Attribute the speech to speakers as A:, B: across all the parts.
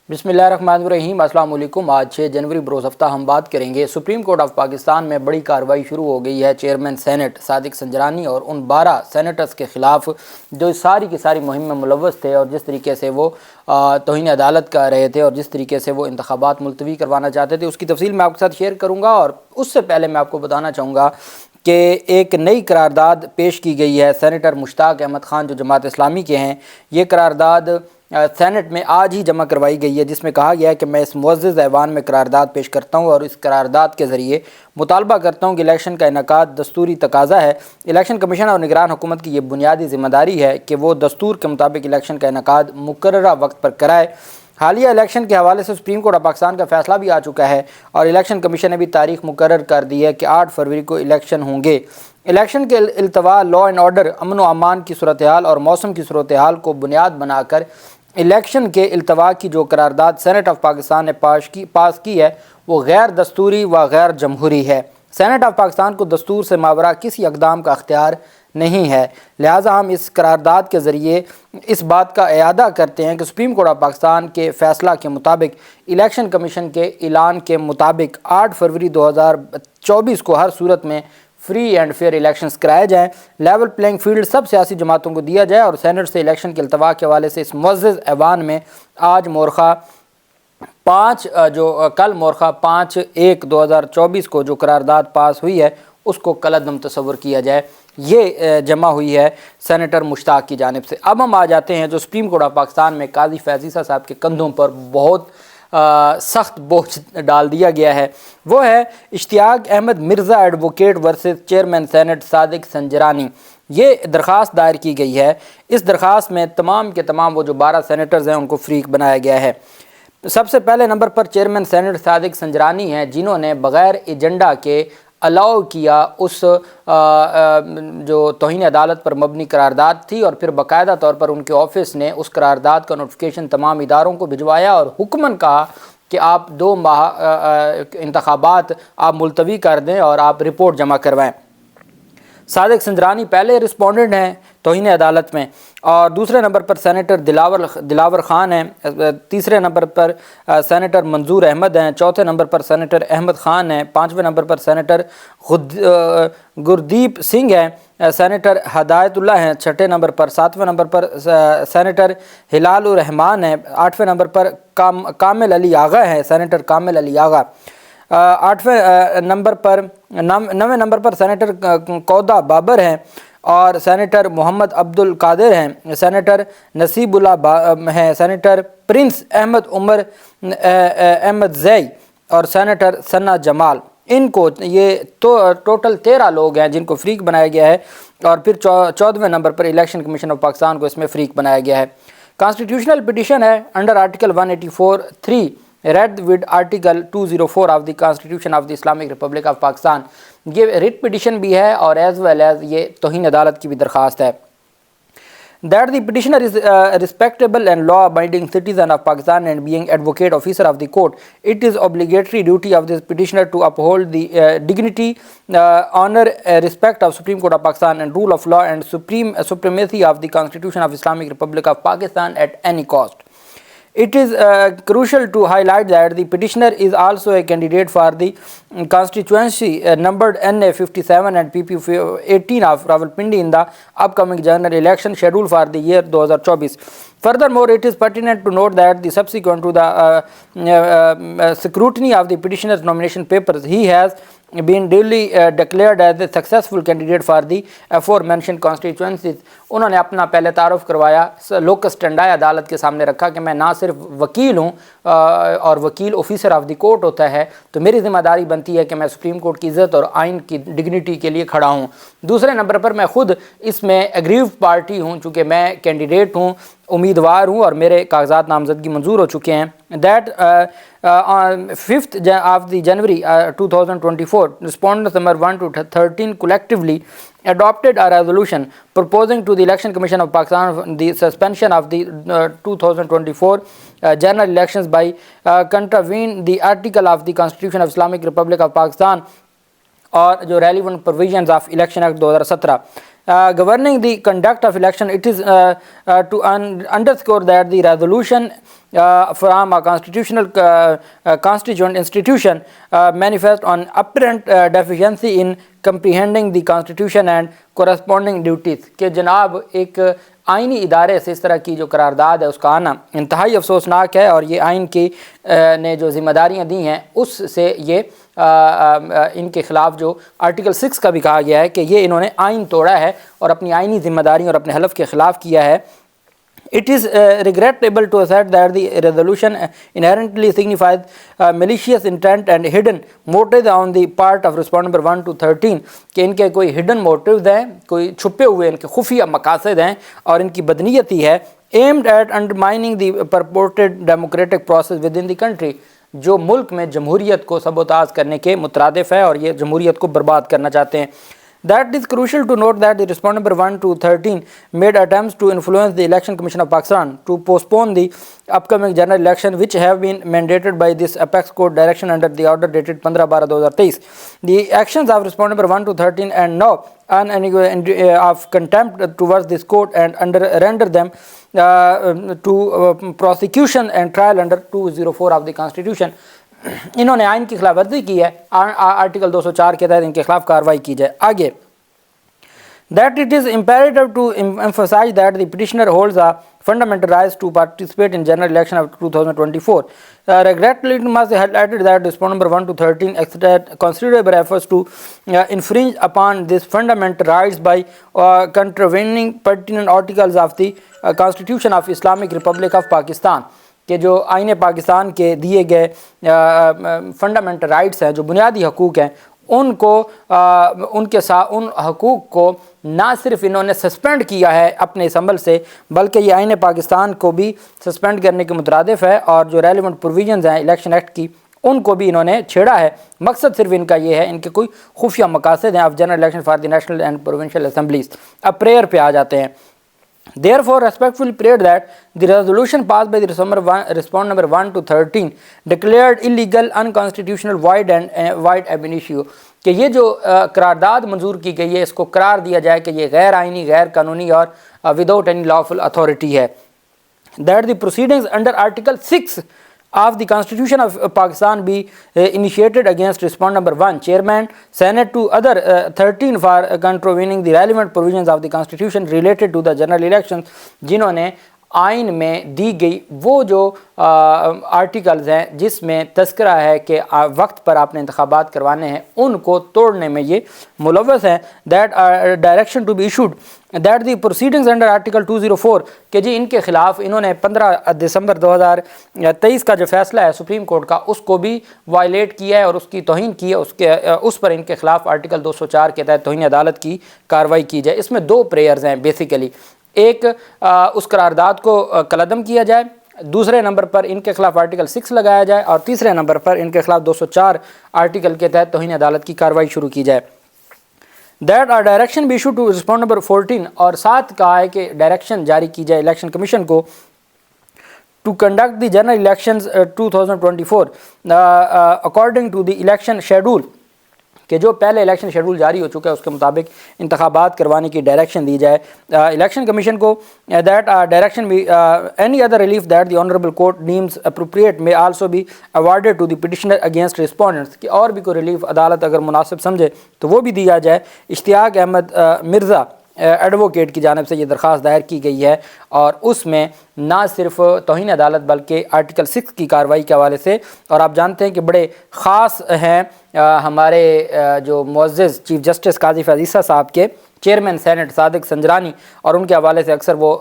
A: بسم اللہ الرحمن الرحیم۔ السلام علیکم۔ آج 6 جنوری بروز ہفتہ ہم بات کریں گے سپریم کورٹ آف پاکستان میں بڑی کارروائی شروع ہو گئی ہے چیئرمین سینٹ صادق سنجرانی اور ان 12 سینیٹرز کے خلاف جو ساری کی ساری مہم میں ملوث تھے اور جس طریقے سے وہ توہین عدالت کر رہے تھے اور جس طریقے سے وہ انتخابات ملتوی کروانا چاہتے تھے، اس کی تفصیل میں آپ کے ساتھ شیئر کروں گا۔ اور اس سے پہلے میں آپ کو بتانا چاہوں گا کہ ایک نئی قرارداد پیش کی گئی ہے سینیٹر مشتاق احمد خان جو جماعت اسلامی کے ہیں۔ یہ قرارداد سینٹ میں آج ہی جمع کروائی گئی ہے، جس میں کہا گیا ہے کہ میں اس معزز ایوان میں قرارداد پیش کرتا ہوں اور اس قرارداد کے ذریعے مطالبہ کرتا ہوں کہ الیکشن کا انعقاد دستوری تقاضا ہے۔ الیکشن کمیشن اور نگران حکومت کی یہ بنیادی ذمہ داری ہے کہ وہ دستور کے مطابق الیکشن کا انعقاد مقررہ وقت پر کرائے۔ حالیہ الیکشن کے حوالے سے سپریم کورٹ آف پاکستان کا فیصلہ بھی آ چکا ہے اور الیکشن کمیشن نے بھی تاریخ مقرر کر دی ہے کہ 8 فروری کو الیکشن ہوں گے۔ الیکشن کے التوا، لا اینڈ آرڈر، امن و امان کی صورتحال اور موسم کی صورتحال کو بنیاد بنا کر الیکشن کے التوا کی جو قرارداد سینٹ آف پاکستان نے پاس کی ہے وہ غیر دستوری و غیر جمہوری ہے۔ سینٹ آف پاکستان کو دستور سے ماورا کسی اقدام کا اختیار نہیں ہے، لہٰذا ہم اس قرارداد کے ذریعے اس بات کا اعادہ کرتے ہیں کہ سپریم کورٹ آف پاکستان کے فیصلہ کے مطابق الیکشن کمیشن کے اعلان کے مطابق 8 فروری 2024 کو ہر صورت میں فری اینڈ فیئر الیکشنز کرائے جائیں، لیول پلینگ فیلڈ سب سیاسی جماعتوں کو دیا جائے اور سینٹ سے الیکشن کے التوا کے حوالے سے اس معزز ایوان میں آج مورخہ 5/1/2024 کو جو قرارداد پاس ہوئی ہے اس کو کالعدم تصور کیا جائے۔ یہ جمع ہوئی ہے سینیٹر مشتاق کی جانب سے۔ اب ہم آ جاتے ہیں جو سپریم کورٹ آف پاکستان میں قاضی فیض عیسیٰ صاحب کے کندھوں پر بہت سخت بوجھ ڈال دیا گیا ہے، وہ ہے Ishtiaq Ahmed Mirza advocate versus chairman senate Sadiq Sanjrani. یہ درخواست دائر کی گئی ہے۔ اس درخواست میں تمام کے تمام وہ جو 12 سینیٹرز ہیں ان کو فریق بنایا گیا ہے۔ سب سے پہلے نمبر پر چیئرمین سینٹ صادق سنجرانی ہیں، جنہوں نے بغیر ایجنڈا کے الاؤ کیا اس جو توہین عدالت پر مبنی قرارداد تھی، اور پھر باقاعدہ طور پر ان کے آفس نے اس قرارداد کا نوٹیفیکیشن تمام اداروں کو بھجوایا اور حکماً کہا کہ آپ 2 ماہ انتخابات آپ ملتوی کر دیں اور آپ رپورٹ جمع کروائیں۔ صادق سنجرانی پہلے رسپونڈنٹ ہیں توہین عدالت میں، اور دوسرے نمبر پر سینیٹر دلاور خان ہیں، تیسرے نمبر پر سینیٹر منظور احمد ہیں، چوتھے نمبر پر سینیٹر احمد خان ہیں، 5ویں نمبر پر سینیٹر گردیپ سنگھ ہیں، سینیٹر ہدایت اللہ ہیں، 6 نمبر پر 7ویں نمبر پر سینیٹر ہلال الرحمان ہیں، 8ویں نمبر پر کامل علی آغا ہیں، سینیٹر کامل علی آغا، 9ویں نمبر پر سینیٹر کودا بابر ہیں، اور سینیٹر محمد عبد القادر ہیں، سینیٹر نصیب اللہ ہیں، سینیٹر پرنس احمد عمر احمد زئی اور سینیٹر ثنا جمال۔ ان کو یہ تو ٹوٹل 13 لوگ ہیں جن کو فریق بنایا گیا ہے، اور پھر 14ویں نمبر پر الیکشن کمیشن آف پاکستان کو اس میں فریق بنایا گیا ہے۔ کانسٹیٹیوشنل پٹیشن ہے under article 184(3) read with article 204 of the Constitution of the Islamic Republic of Pakistan۔ یہ ریٹ پٹیشن بھی ہے اور ایز ویل ایز یہ توہین عدالت کی بھی درخواست ہے۔ That the petitioner is a respectable and law-abiding citizen of Pakistan and being advocate officer of the court, it is obligatory duty of this petitioner to uphold the dignity, honor, respect of Supreme Court of Pakistan and rule of law and supremacy of the Constitution of Islamic Republic of Pakistan at any cost. It is crucial to highlight that the petitioner is also a candidate for the constituency numbered NA 57 and PP 18 of Rawalpindi in the upcoming general election scheduled for the year 2024. Furthermore, it is pertinent to note that the subsequent to the scrutiny of the petitioner's nomination papers, he has been duly declared as a successful candidate for the aforementioned constituencies۔ انہوں نے اپنا پہلے تعارف کروایا، locus ٹنڈائے عدالت کے سامنے رکھا کہ میں نہ صرف وکیل ہوں اور وکیل آفیسر آف دی کورٹ ہوتا ہے تو میری ذمہ داری بنتی ہے کہ میں سپریم کورٹ کی عزت اور آئین کی ڈگنیٹی کے لیے کھڑا ہوں۔ دوسرے نمبر پر میں خود اس میں اگریو پارٹی ہوں، چونکہ میں کینڈیڈیٹ ہوں، امیدوار ہوں اور میرے کاغذات نامزدگی منظور ہو چکے ہیں۔ That on 5th of the January 2024, respondents number 1 to 13 collectively adopted a resolution proposing to the Election Commission of Pakistan the suspension of the 2024 general elections by contravening the article of the Constitution of Islamic Republic of Pakistan اور جو relevant provisions of election act 2017 governing the conduct of election. It is to underscore that the resolution from a constitutional constituent institution manifest on apparent deficiency in comprehending the constitution and corresponding duties. کہ جناب ایک آئینی ادارے سے اس طرح کی جو قرارداد ہے اس کا آنا انتہائی افسوسناک ہے، اور یہ آئین کی نے جو ذمہ داریاں دی ہیں اس سے یہ ان کے خلاف جو آرٹیکل 6 کا بھی کہا گیا ہے کہ یہ انہوں نے آئین توڑا ہے اور اپنی آئینی ذمہ داریوں اور اپنے حلف کے خلاف کیا ہے. It is regrettable to assert that the resolution inherently signifies malicious intent and hidden motives on the part of respondent number 1 to 13 کہ ان کے کوئی hidden motives ہیں، کوئی چھپے ہوئے ان کے خفیہ مقاصد ہیں اور ان کی بدنیتی ہے aimed at undermining the purported democratic process within the country، جو ملک میں جمہوریت کو سبوتاژ کرنے کے مترادف ہے اور یہ جمہوریت کو برباد کرنا چاہتے ہیں. That is crucial to note that the respondent number 1 to 13 made attempts to influence the Election Commission of Pakistan to postpone the upcoming general election which have been mandated by this apex court direction under the order dated 15/12/2023. The actions of respondent number 1 to 13 and now of contempt towards this court and render them to prosecution and trial under 204 of the Constitution. انہوں نے آئین کی خلاف ورزی کی ہے، article 204 کے تحت ان کے خلاف کارروائی کی جائے. آگے that it is imperative to emphasize that the petitioner holds a fundamental right to participate in general election of 2024. Regretfully, it must be highlighted that respondent number 1 to 13 exerted considerable efforts to infringe upon these fundamental rights by contravening pertinent articles of the Constitution of Islamic Republic of Pakistan. کہ جو آئین پاکستان کے دیے گئے fundamental rights ہیں، جو بنیادی حقوق ہیں، ان کو ان حقوق کو نہ صرف انہوں نے سسپینڈ کیا ہے اپنے اس عمل سے، بلکہ یہ آئین پاکستان کو بھی سسپینڈ کرنے کے مترادف ہے، اور جو ریلیونٹ پروویژنز ہیں الیکشن ایکٹ کی ان کو بھی انہوں نے چھیڑا ہے. مقصد صرف ان کا یہ ہے، ان کے کوئی خفیہ مقاصد ہیں of general election for the national and provincial assemblies. اب پریئر پہ آ جاتے ہیں. Therefore, respectfully prayed that the resolution passed by the respondent number 1 to 13 declared illegal, unconstitutional, void ab initio کہ یہ جو قرارداد منظور کی گئی ہے اس کو قرار دیا جائے کہ یہ غیر آئینی، غیر قانونی اور without any lawful authority ہے. That the proceedings under Article 6 of the Constitution of Pakistan be initiated against respondent number 1, Chairman, Senate to other 13 for contravening the relevant provisions of the Constitution related to the general elections جنہوں نے آئین میں دی گئی وہ جو articles ہیں جس میں تذکرہ ہے کہ وقت پر آپ نے انتخابات کروانے ہیں، ان کو توڑنے میں یہ ملوث ہیں. That direction to be issued that the proceedings under Article 204 کہ جی ان کے خلاف انہوں نے 15 دسمبر 2023 کا جو فیصلہ ہے سپریم کورٹ کا اس کو بھی وائلیٹ کیا ہے اور اس کی توہین کی ہے، اس پر ان کے خلاف آرٹیکل 204 کے تحت توہین عدالت کی کارروائی کی جائے. اس میں دو پریئرز ہیں بیسیکلی، ایک اس قرارداد کو کالعدم کیا جائے، دوسرے نمبر پر ان کے خلاف آرٹیکل 6 لگایا جائے، اور تیسرے نمبر پر ان کے خلاف 204 آرٹیکل کے تحت توہین عدالت کی کارروائی شروع کی جائے. That our direction be issued to respondent number 14 اور ساتھ کہا ہے کہ ڈائریکشن جاری کی جائے الیکشن کمیشن کو to conduct the general elections 2024 according to the election schedule کہ جو پہلے الیکشن شیڈول جاری ہو چکا ہے اس کے مطابق انتخابات کروانے کی ڈائریکشن دی جائے الیکشن کمیشن کو. That direction be any other relief that the honorable court deems appropriate may also be awarded to the petitioner against respondents کہ اور بھی کوئی ریلیف عدالت اگر مناسب سمجھے تو وہ بھی دیا جائے. اشتیاق احمد مرزا ایڈوکیٹ کی جانب سے یہ درخواست دائر کی گئی ہے، اور اس میں نہ صرف توہین عدالت بلکہ آرٹیکل 6 کی کارروائی کے حوالے سے، اور آپ جانتے ہیں کہ بڑے خاص ہیں ہمارے جو معزز چیف جسٹس قاضی فیاض عیسیٰ صاحب کے چیئرمین سینٹ صادق سنجرانی، اور ان کے حوالے سے اکثر وہ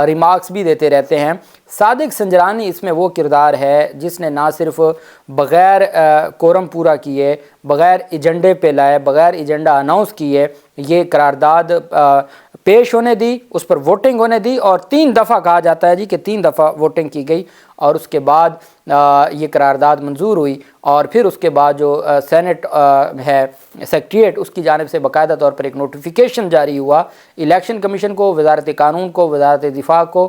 A: ریمارکس بھی دیتے رہتے ہیں. صادق سنجرانی اس میں وہ کردار ہے جس نے نہ صرف بغیر کورم پورا کیے، بغیر ایجنڈے پہ لائے، بغیر ایجنڈا اناؤنس کیے یہ قرارداد پیش ہونے دی، اس پر ووٹنگ ہونے دی، اور 3 دفعہ کہا جاتا ہے جی کہ 3 دفعہ ووٹنگ کی گئی، اور اس کے بعد یہ قرارداد منظور ہوئی، اور پھر اس کے بعد جو سینٹ ہے سیکریٹریٹ اس کی جانب سے باقاعدہ طور پر ایک نوٹیفیکیشن جاری ہوا الیکشن کمیشن کو، وزارت قانون کو، وزارت دفاع کو